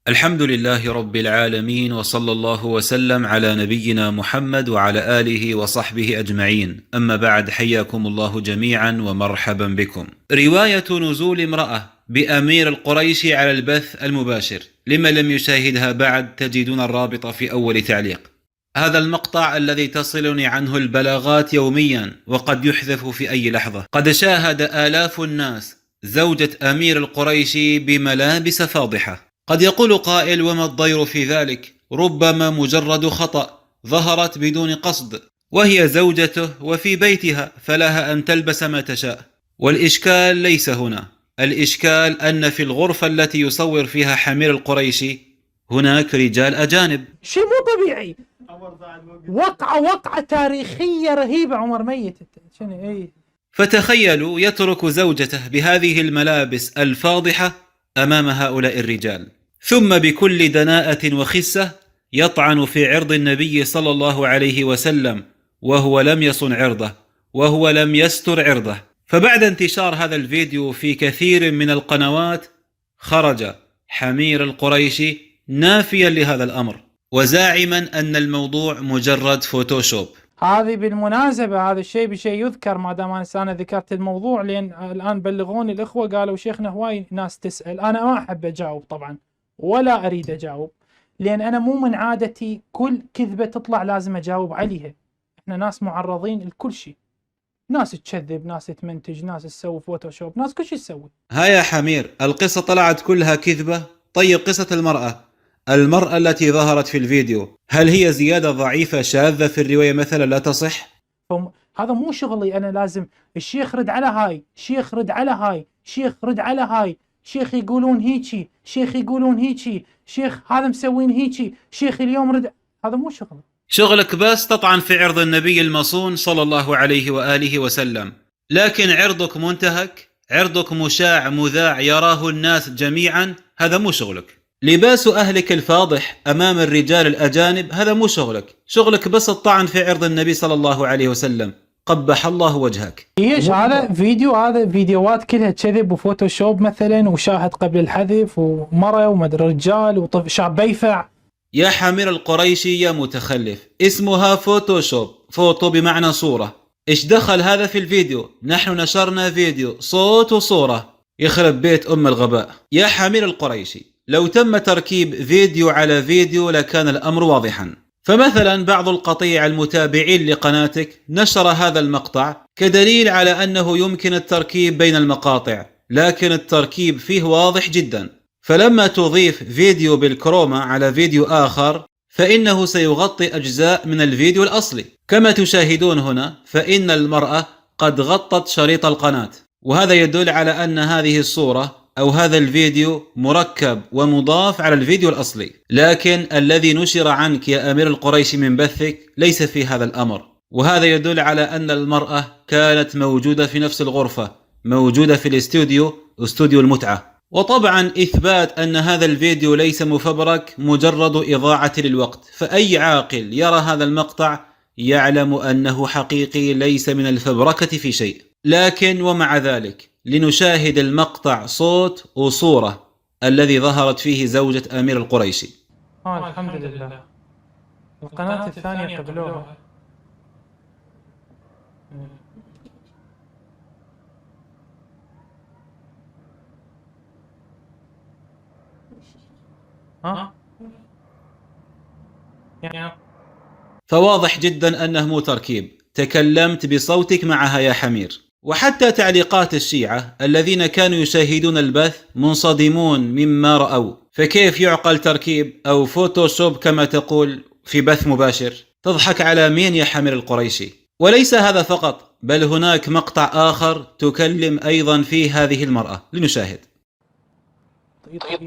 الحمد لله رب العالمين، وصلى الله وسلم على نبينا محمد وعلى آله وصحبه أجمعين. أما بعد، حياكم الله جميعا ومرحبا بكم. رواية نزول امرأة بأمير القريشي على البث المباشر، لمن لم يشاهدها بعد تجدون الرابط في أول تعليق. هذا المقطع الذي تصلني عنه البلاغات يوميا وقد يحذف في أي لحظة. قد شاهد آلاف الناس زوجة أمير القريشي بملابس فاضحة. قد يقول قائل: وما الضير في ذلك؟ ربما مجرد خطأ ظهرت بدون قصد، وهي زوجته وفي بيتها فلها أن تلبس ما تشاء. والإشكال ليس هنا، الإشكال أن في الغرفة التي يصور فيها حمير القريشي هناك رجال أجانب. شيء مو طبيعي. وقعة تاريخية رهيبة. عمر ميت شنو ايه؟ فتخيلوا يترك زوجته بهذه الملابس الفاضحة أمام هؤلاء الرجال، ثم بكل دناءة وخسة يطعن في عرض النبي صلى الله عليه وسلم، وهو لم يصن عرضه، وهو لم يستر عرضه. فبعد انتشار هذا الفيديو في كثير من القنوات، خرج حمير القريشي نافيا لهذا الأمر، وزاعما أن الموضوع مجرد فوتوشوب. هذه بالمناسبة هذا الشيء بشيء يذكر، ما دام أنا ذكرت الموضوع، لأن الآن بلغوني الإخوة قالوا شيخنا هواي ناس تسأل. أنا ما أحب أجاوب طبعا، ولا أريد أجاوب، لأن أنا مو من عادتي كل كذبة تطلع لازم أجاوب عليها. إحنا ناس معرضين لكل شيء، ناس تكذب، ناس تمنتج، ناس تسوي فوتوشوب، ناس كل شيء تسوي. ها يا حمير، القصة طلعت كلها كذبة. طيب قصة المرأة التي ظهرت في الفيديو، هل هي زيادة ضعيفة شاذة في الرواية مثلا لا تصح؟ هذا مو شغلي. أنا لازم الشيخ رد على هاي، شيخ رد على هاي، شيخ رد على هاي، شيخ يقولون هيجي، شيخ يقولون هيجي، شيخ هذا مسوين هيجي، شيخ اليوم رد. هذا مو شغلي. شغلك بس تطعن في عرض النبي المصون صلى الله عليه وآله وسلم، لكن عرضك منتهك، عرضك مشاع مذاع يراه الناس جميعا، هذا مو شغلك. لباس أهلك الفاضح أمام الرجال الأجانب هذا مو شغلك. شغلك بس الطعن في عرض النبي صلى الله عليه وسلم. قبح الله وجهك. ايش هذا فيديو؟ هذا فيديوهات كلها كذب وفوتوشوب مثلا، وشاهد قبل الحذف، ومرة ومدري رجال وطفل شاب بيفع. يا حمير القريشي يا متخلف، اسمها فوتوشوب، فوتو بمعنى صورة. ايش دخل هذا في الفيديو؟ نحن نشرنا فيديو صوت وصورة. يخرب بيت أم الغباء. يا حمير القريشي، لو تم تركيب فيديو على فيديو لكان الأمر واضحا. فمثلا بعض القطيع المتابعين لقناتك نشر هذا المقطع كدليل على أنه يمكن التركيب بين المقاطع، لكن التركيب فيه واضح جدا. فلما تضيف فيديو بالكروما على فيديو آخر فإنه سيغطي أجزاء من الفيديو الأصلي. كما تشاهدون هنا، فإن المرأة قد غطت شريط القناة، وهذا يدل على أن هذه الصورة أو هذا الفيديو مركب ومضاف على الفيديو الأصلي. لكن الذي نشر عنك يا أمير القريشي من بثك ليس في هذا الأمر، وهذا يدل على أن المرأة كانت موجودة في نفس الغرفة، موجودة في الاستوديو، استوديو المتعة. وطبعا إثبات أن هذا الفيديو ليس مفبرك مجرد إضاعة للوقت، فأي عاقل يرى هذا المقطع يعلم أنه حقيقي ليس من الفبركة في شيء. لكن ومع ذلك لنشاهد المقطع صوت وصورة الذي ظهرت فيه زوجة أمير القريشي. الحمد لله القناة الثانية قبلوها. فواضح جدا أنه مو تركيب. تكلمت بصوتك معها يا حمير. وحتى تعليقات الشيعة الذين كانوا يشاهدون البث منصدمون مما رأوا. فكيف يعقل تركيب أو فوتوشوب كما تقول في بث مباشر؟ تضحك على مين يا حمير القريشي؟ وليس هذا فقط، بل هناك مقطع آخر تكلم أيضا فيه هذه المرأة، لنشاهد.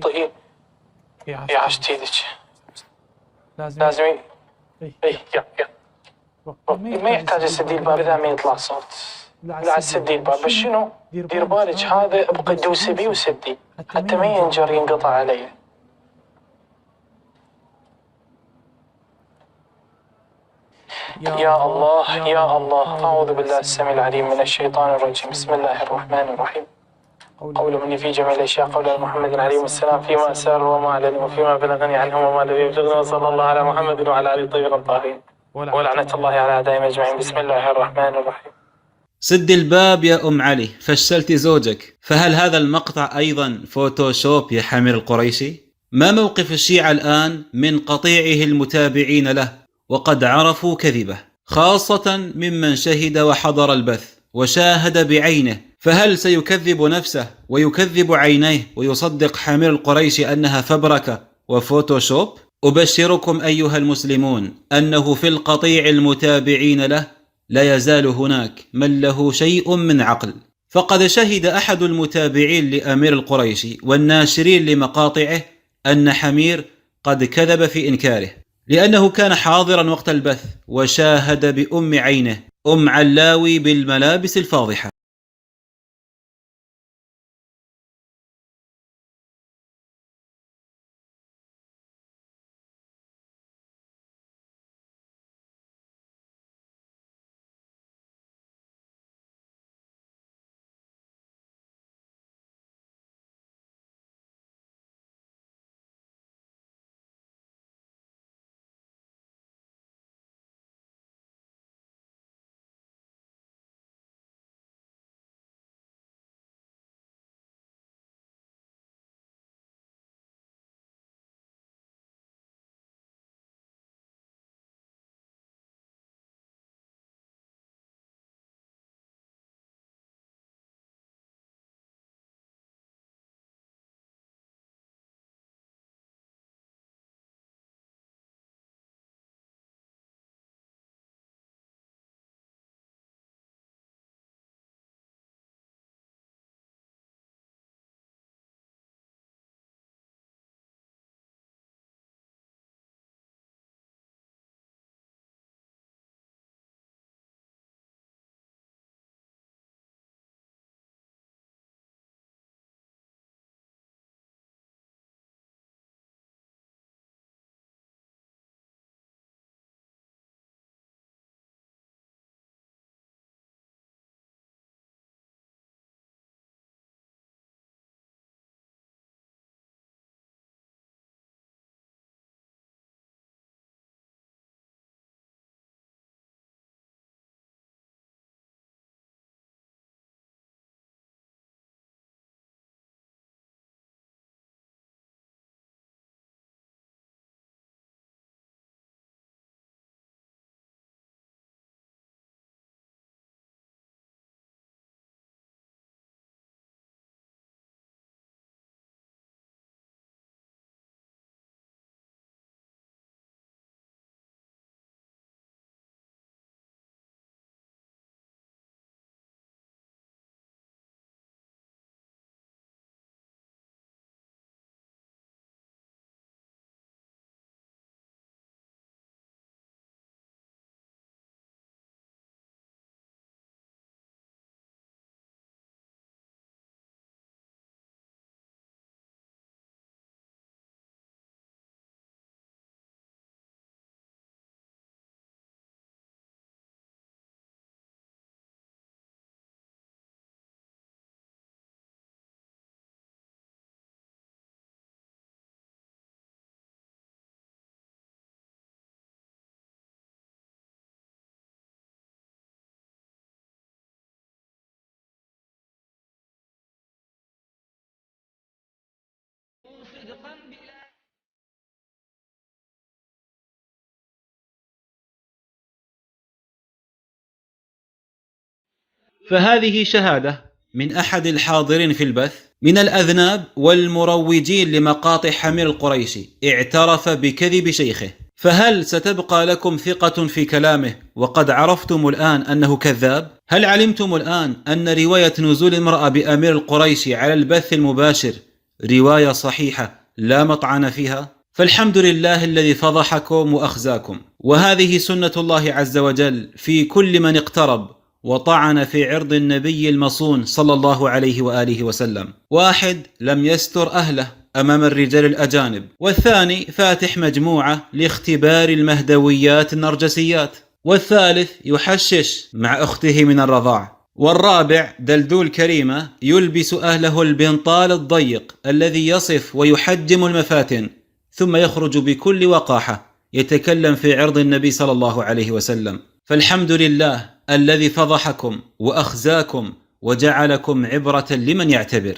طيب يا عشت ايدك لازم اي يا ما يحتاج تسدي الباب اذا ما يطلع صوت. لا تسدي الباب، بس شنو دير بالك هذا ابقى دوسي بيه وسدي حتى ما ينجر ينقطع علي. يا الله يا الله، أعوذ بالله السميع العليم من الشيطان الرجيم. بسم الله الرحمن الرحيم. قول مني في جميع الأشياء قول محمد عليه السلام فيما أسر وما أعلن وفيما بلغني عنهم وما لم يبلغني، وصلى الله على محمد وعلى آله الطيبين الطاهرين ولعنة الله على أعدائهم أجمعين. بسم الله الرحمن الرحيم. سد الباب يا أم علي، فشلت زوجك. فهل هذا المقطع أيضا فوتوشوب يا حمير القريشي؟ ما موقف الشيعة الآن من قطيعه المتابعين له وقد عرفوا كذبه، خاصة ممن شهد وحضر البث وشاهد بعينه؟ فهل سيكذب نفسه ويكذب عينيه ويصدق حمير القريشي أنها فبركة وفوتوشوب؟ أبشركم أيها المسلمون أنه في القطيع المتابعين له لا يزال هناك من له شيء من عقل. فقد شهد أحد المتابعين لأمير القريشي والناشرين لمقاطعه أن حمير قد كذب في إنكاره، لأنه كان حاضرا وقت البث وشاهد بأم عينه أم علاوي بالملابس الفاضحة. فهذه شهادة من أحد الحاضرين في البث من الأذناب والمروجين لمقاطع حمير القريشي، اعترف بكذب شيخه. فهل ستبقى لكم ثقة في كلامه وقد عرفتم الآن أنه كذاب؟ هل علمتم الآن أن رواية نزول المرأة بأمير القريشي على البث المباشر رواية صحيحة لا مطعن فيها؟ فالحمد لله الذي فضحكم وأخزاكم. وهذه سنة الله عز وجل في كل من اقترب وطعن في عرض النبي المصون صلى الله عليه وآله وسلم. واحد لم يستر أهله أمام الرجال الأجانب، والثاني فاتح مجموعة لاختبار المهدويات النرجسيات، والثالث يحشش مع أخته من الرضاع، والرابع دلدول كريمة يلبس أهله البنطال الضيق الذي يصف ويحجم المفاتن، ثم يخرج بكل وقاحة يتكلم في عرض النبي صلى الله عليه وسلم. فالحمد لله الذي فضحكم وأخزاكم وجعلكم عبرة لمن يعتبر.